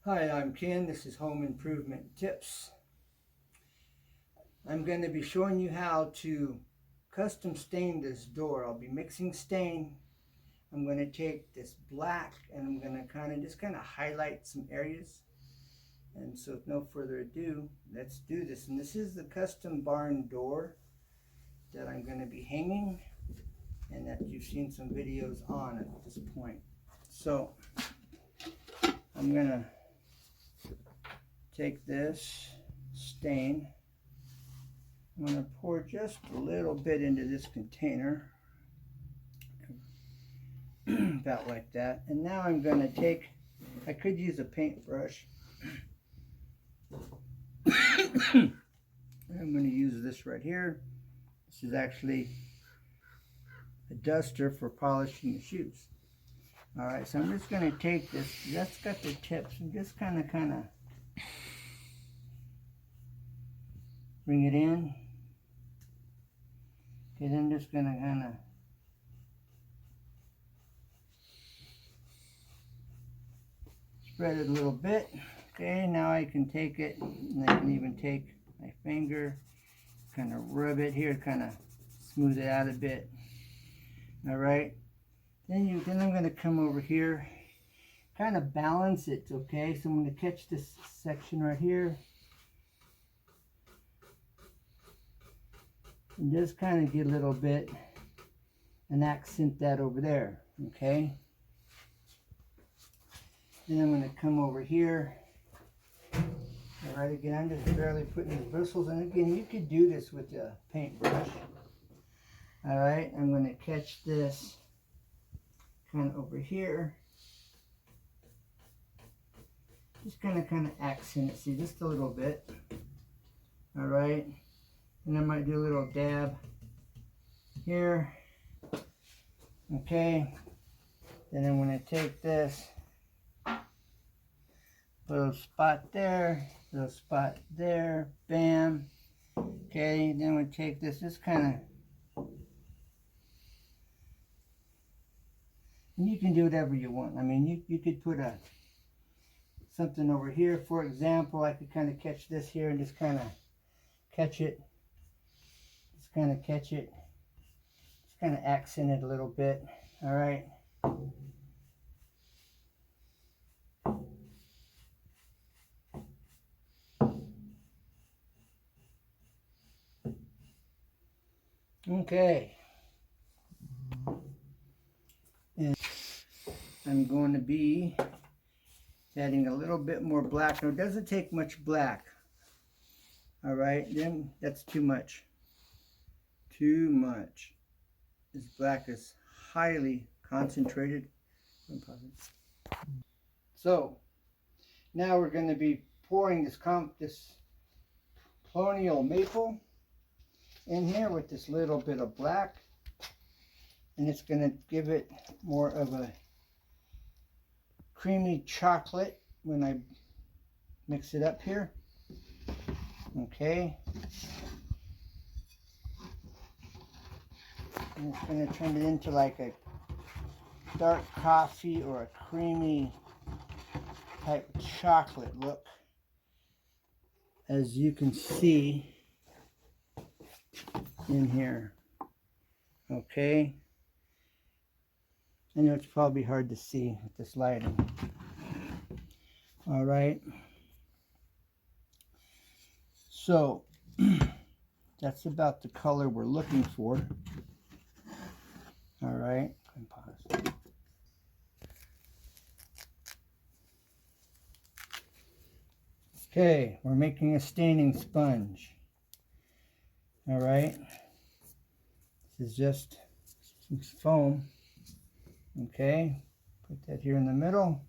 Hi, I'm Ken. This is Home Improvement Tips. I'm going to be showing you how to custom stain this door. I'll be mixing stain. I'm going to take this black and I'm going to kind of highlight some areas. And so with no further ado, let's do this. And this is the custom barn door that I'm going to be hanging and that you've seen some videos on at this point. So I'm going to take this stain. I'm going to pour just a little bit into this container, about like that. And now I'm going to take, I could use a paintbrush. I'm going to use this right here. This is actually a duster for polishing the shoes. Alright, so I'm just going to take this, that's got the tips, and just kind of bring it in. Okay, then I'm just going to spread it a little bit. Okay, now I can take it, and I can even take my finger, kind of rub it here, kind of smooth it out a bit. Alright, then I'm going to come over here, kind of balance it, okay? So I'm going to catch this section right here, and just kind of get a little bit and accent that over there, okay? Then I'm going to come over here. All right, again, I'm just barely putting these bristles, and again, you could do this with a paintbrush. All right, I'm going to catch this kind of over here. Just kind of accent it, see, just a little bit. All right, and I might do a little dab here. Okay, then I'm going to take this, little spot there, little spot there, bam. Okay, then we take this, just kind of, and you can do whatever you want. I mean, you could put something over here, for example. I could kind of catch this here and just kind of catch it, just kind of catch it, just kind of accent it a little bit. All right. Okay, and I'm going to be adding a little bit more black. Now, it doesn't take much black. All right, then that's too much. Too much. This black is highly concentrated. So now we're going to be pouring this Colonial Maple in here with this little bit of black, and it's going to give it more of a creamy chocolate when I mix it up here. Okay, and it's going to turn it into like a dark coffee or a creamy type chocolate look, as you can see in here. Okay, I know it's probably hard to see with this lighting. All right, so that's about the color we're looking for. All right, pause. Okay, we're making a staining sponge. All right, this is just some foam. Okay, put that here in the middle.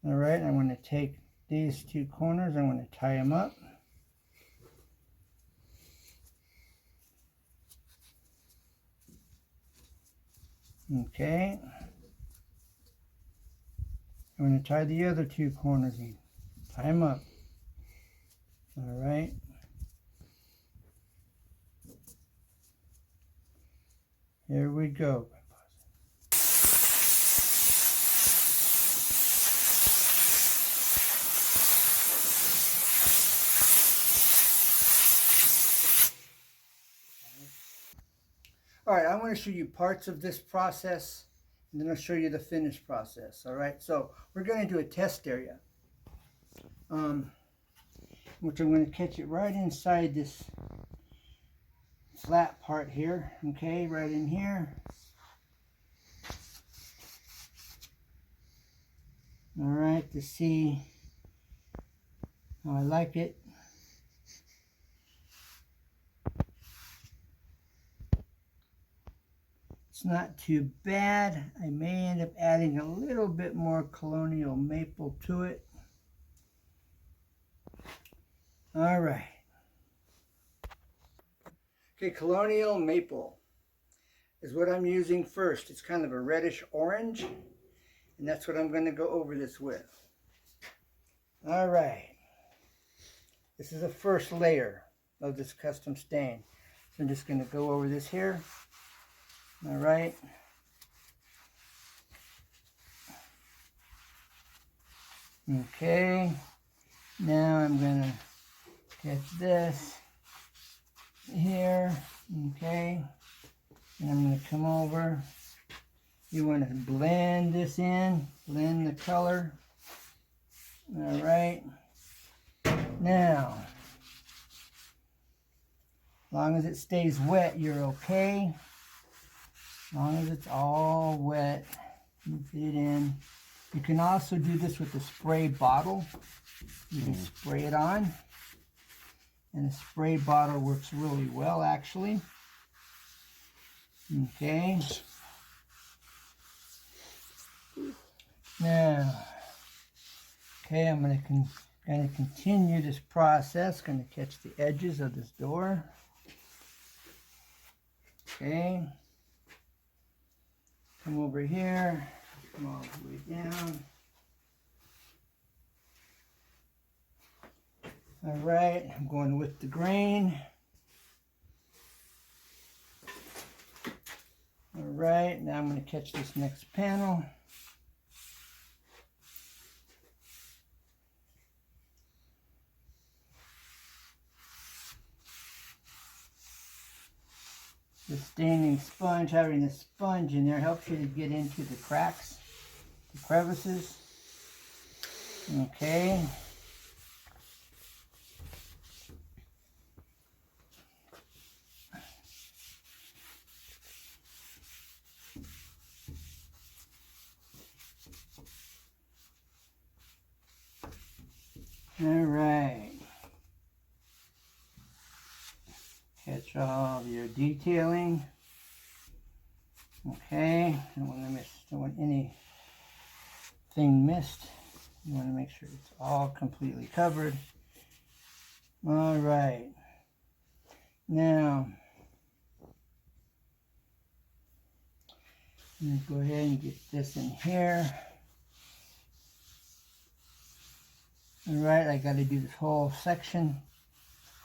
All right, I'm going to take these two corners, I'm going to tie them up. Okay, I'm going to tie the other two corners and tie them up. All right. Here we go. All right, I want to show you parts of this process, and then I'll show you the finished process. All right, so we're going to do a test area, which I'm going to catch it right inside this flat part here. Okay, right in here. All right, to see how I like it. It's not too bad. I may end up adding a little bit more Colonial Maple to it. All right. Okay, Colonial Maple is what I'm using first. It's kind of a reddish orange, and that's what I'm going to go over this with. All right. This is the first layer of this custom stain. So I'm just going to go over this here. All right. Okay. Now I'm going to catch this here. Okay. And I'm going to come over. You want to blend this in, blend the color. All right. Now, as long as it stays wet, you're okay. As long as it's all wet, you fit it in. You can also do this with a spray bottle. You can spray it on. And the spray bottle works really well, actually. Okay. Now, okay, I'm going to continue this process. Going to catch the edges of this door. Okay. Come over here. Come all the way down. All right, I'm going with the grain. All right, now I'm going to catch this next panel. The staining sponge, having the sponge in there helps you to get into the cracks, the crevices. Okay. All right. Catch all of your detailing. Okay. Don't want anything missed. You want to make sure it's all completely covered. All right. Now, I'm going to go ahead and get this in here. All right, I got to do this whole section.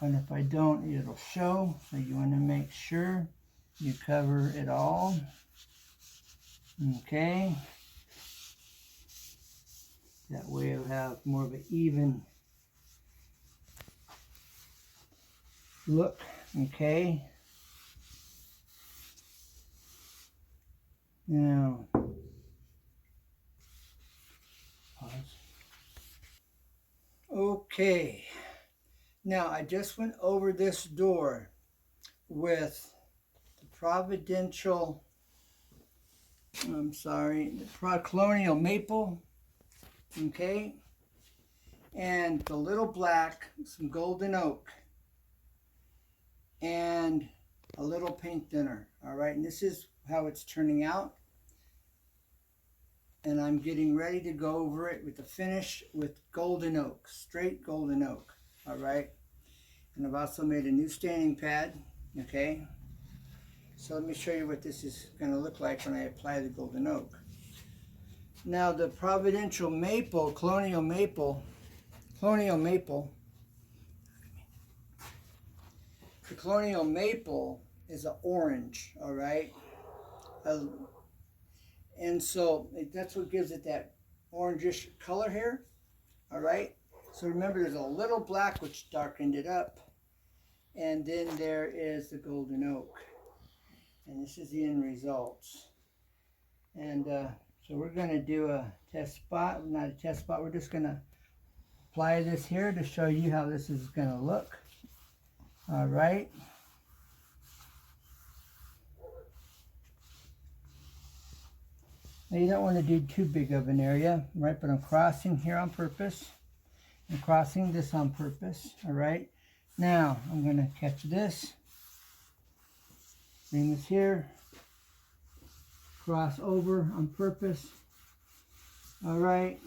And if I don't, it'll show. So you want to make sure you cover it all. Okay. That way it'll have more of an even look. Okay. Now, pause. Okay. Now, I just went over this door with the Providential, the Colonial Maple, okay, and the little black, some golden oak, and a little paint thinner, all right, and this is how it's turning out. And I'm getting ready to go over it with the finish with golden oak, straight golden oak, all right. And I've also made a new staining pad, okay? So let me show you what this is going to look like when I apply the golden oak. Now the Providential Maple, Colonial Maple, the Colonial Maple is an orange, all right? And so that's what gives it that orangish color here, all right? So remember, there's a little black which darkened it up. And then there is the golden oak. And this is the end results. And so we're going to do a test spot. Not a test spot. We're just going to apply this here to show you how this is going to look. All right. Now you don't want to do too big of an area, right? But I'm crossing here on purpose. I'm crossing this on purpose. All right. Now I'm going to catch this. Bring this here. Cross over on purpose. All right.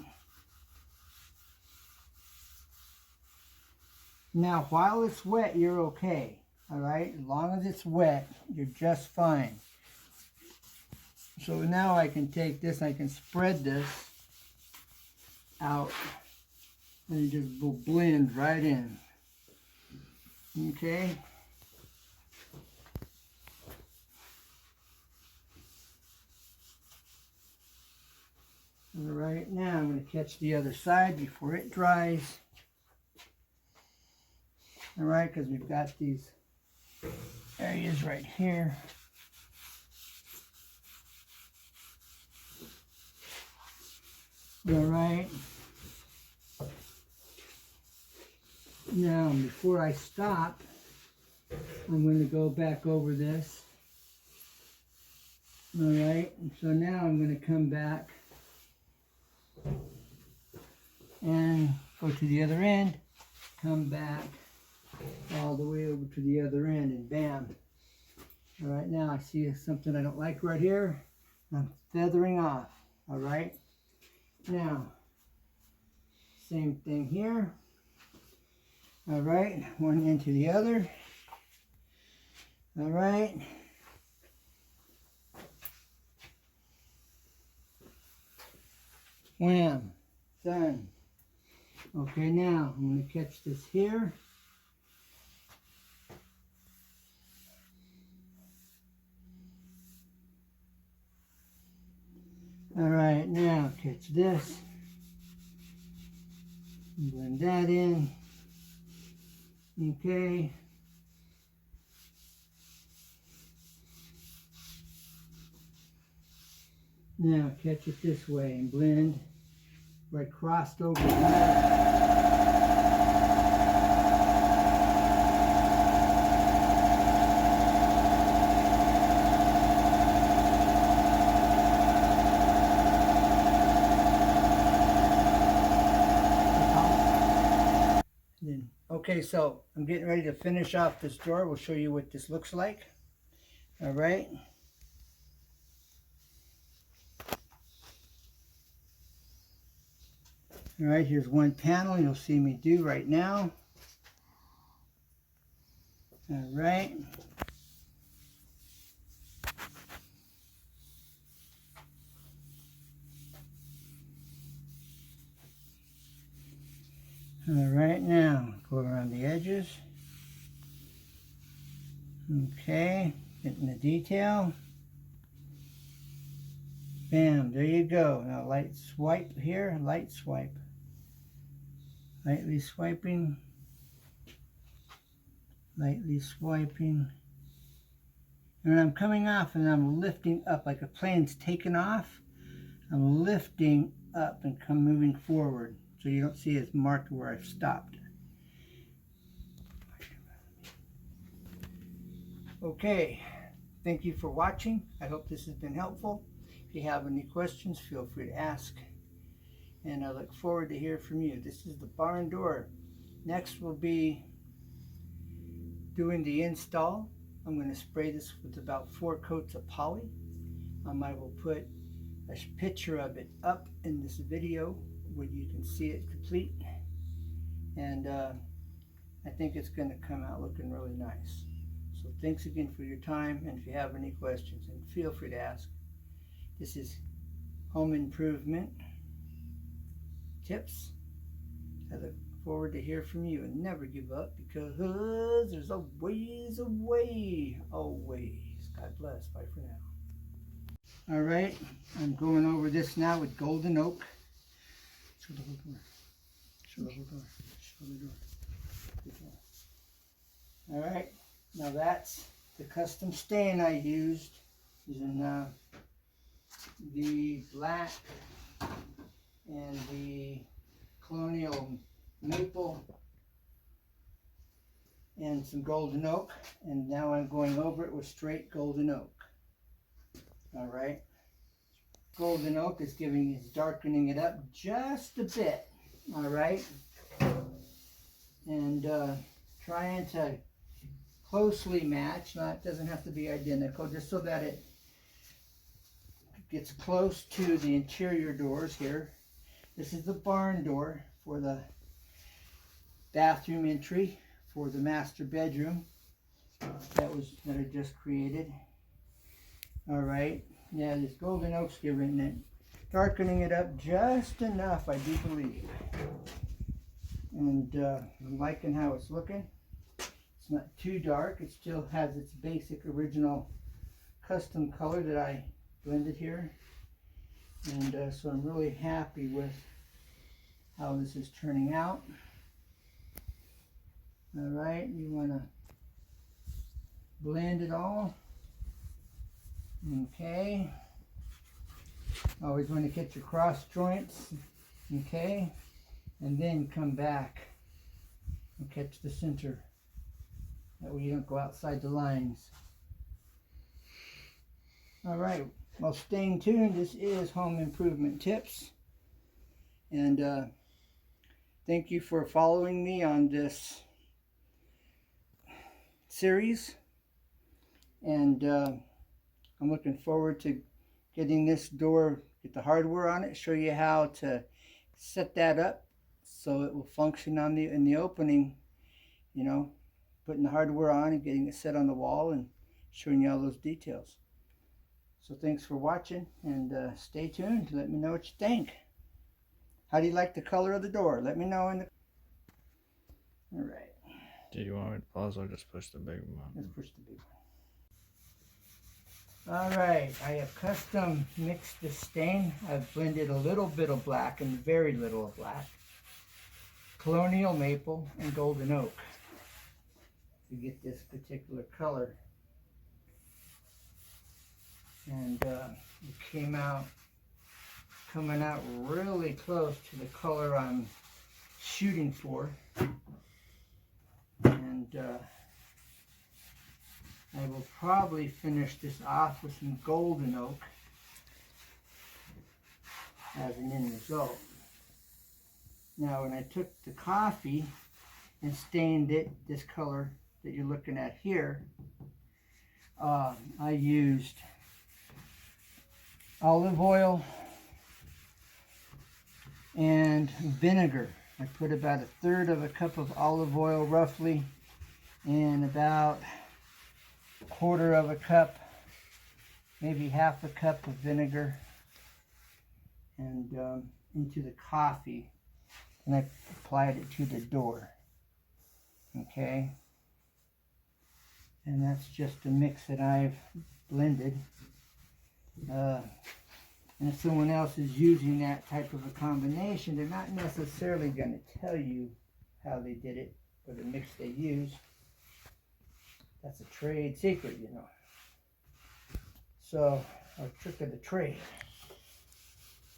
Now, while it's wet, you're okay. All right. As long as it's wet, you're just fine. So now I can take this, I can spread this out, and it just will blend right in. Okay. All right, now I'm going to catch the other side before it dries. All right, because we've got these areas right here. All right. Now, before I stop, I'm going to go back over this. All right, and so now I'm going to come back and go to the other end, come back all the way over to the other end, and bam. All right, now I see something I don't like right here. I'm feathering off. All right, now same thing here. All right, one end to the other. All right. Wham, done. Okay, now I'm going to catch this here. All right, now catch this. Blend that in. Okay. Now catch it this way and blend right crossed over here. Okay, so I'm getting ready to finish off this door. We'll show you what this looks like. All right. All right, here's one panel you'll see me do right now. All right. All right, now go around the edges. Okay, getting the detail. Bam, there you go. Now light swipe here, light swipe. Lightly swiping. Lightly swiping. And I'm coming off and I'm lifting up like a plane's taken off. I'm lifting up and moving forward. So you don't see it's marked where I've stopped. Okay, thank you for watching. I hope this has been helpful. If you have any questions, feel free to ask. And I look forward to hear from you. This is the barn door. Next we'll be doing the install. I'm going to spray this with about 4 coats of poly. I will put a picture of it up in this video where you can see it complete, and I think it's going to come out looking really nice. So thanks again for your time, and if you have any questions, and feel free to ask. This is home improvement tips. I look forward to hear from you, and never give up, because there's always a way, always. God bless. Bye for now. All right, I'm going over this now with golden oak. Show the whole door. Show the whole door. Show the door. All right, now that's the custom stain I used using the black and the Colonial Maple and some golden oak, and now I'm going over it with straight golden oak. All right, golden oak is darkening it up just a bit. All right, and trying to closely match. Now it doesn't have to be identical, just so that it gets close to the interior doors here. This is the barn door for the bathroom entry for the master bedroom that I just created. All right, yeah, this golden oak's giving it, darkening it up just enough, I do believe. And I'm liking how it's looking. It's not too dark. It still has its basic original custom color that I blended here. And so I'm really happy with how this is turning out. All right, you want to blend it all. Okay. Always want to get your cross joints. Okay. And then come back and catch the center. That way you don't go outside the lines. All right. Well, staying tuned. This is Home Improvement Tips. And thank you for following me on this series. And I'm looking forward to getting this door, get the hardware on it, show you how to set that up so it will function on in the opening, you know, putting the hardware on and getting it set on the wall and showing you all those details. So thanks for watching, and stay tuned. Let me know what you think. How do you like the color of the door? Let me know in the... All right. Do you want me to pause or just push the big one? Let's push the big one. All right, I have custom mixed the stain. I've blended a little bit of black and very little of black. Colonial Maple and golden oak to get this particular color. And it came out, coming out really close to the color I'm shooting for. And I will probably finish this off with some golden oak as an end result. Now, when I took the coffee and stained it this color that you're looking at here, I used olive oil and vinegar. I put about 1/3 cup of olive oil roughly, and about 1/4 cup, maybe 1/2 cup of vinegar, and into the coffee, and I applied it to the door. Okay, and that's just a mix that I've blended. And if someone else is using that type of a combination, they're not necessarily going to tell you how they did it or the mix they use. That's a trade secret, you know. So, a trick of the trade.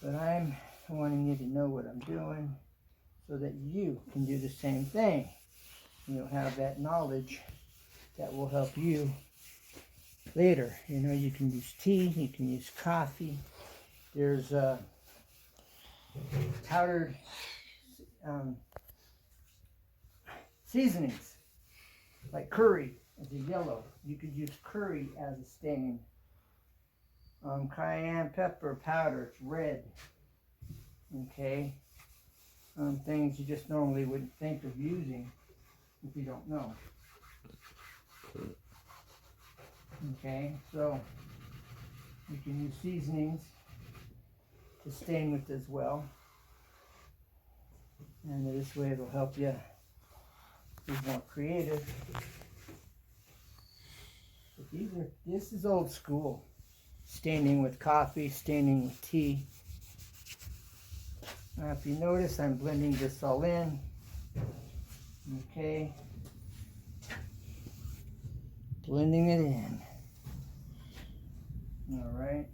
But I'm wanting you to know what I'm doing so that you can do the same thing. You'll have that knowledge that will help you later. You know, you can use tea, you can use coffee. There's powdered seasonings like curry as a yellow. You could use curry as a stain. Cayenne pepper powder, it's red. Okay, things you just normally wouldn't think of using if you don't know. Okay, so you can use seasonings to stain with as well, and this way it'll help you be more creative. But this is old school, staining with coffee, staining with tea. Now if you notice, I'm blending this all in. Okay, blending it in. All right.